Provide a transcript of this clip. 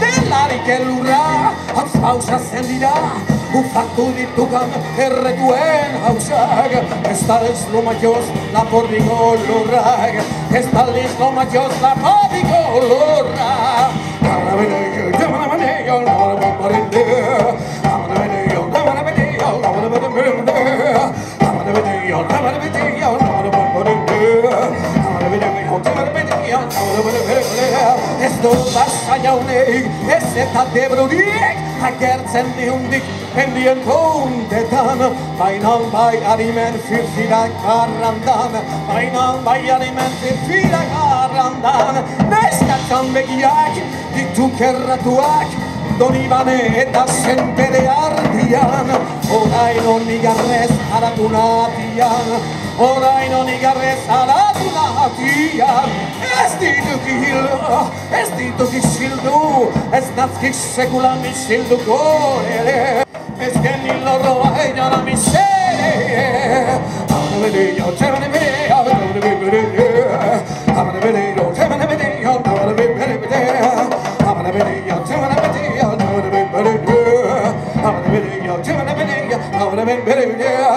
delarik elurra, hauz pausatzen dira, ufatu ditugan erretuen hauzak, ez da lezlo maioz lapordiko lurrak, ez da lezlo maioz lapordiko lurrak. Ez du basa jaunek, ez eta debrurik, agertzen dihundik hendien puntetan, bainan bai harimen firfirak arrandan, bainan bai harimen firfirak arrandan, neskatzan begiak, dituk erratuak, Donibane eta zenpere ardian, orain onigarrez haratu natian, orain onigarrez haratu natian. Ez dituk hildu, ez dituk isildu, ez nazkik sekulan isilduko ere, ez genin lorroa einan amizere. Amane bedeio, temane bedeio, amane bedeio, amane bedeio, temane bedeio, amane bedeio, amane bedeio, temane bedeio, amane bedeio, amane bedeio, temane bedeio, amane bedeio.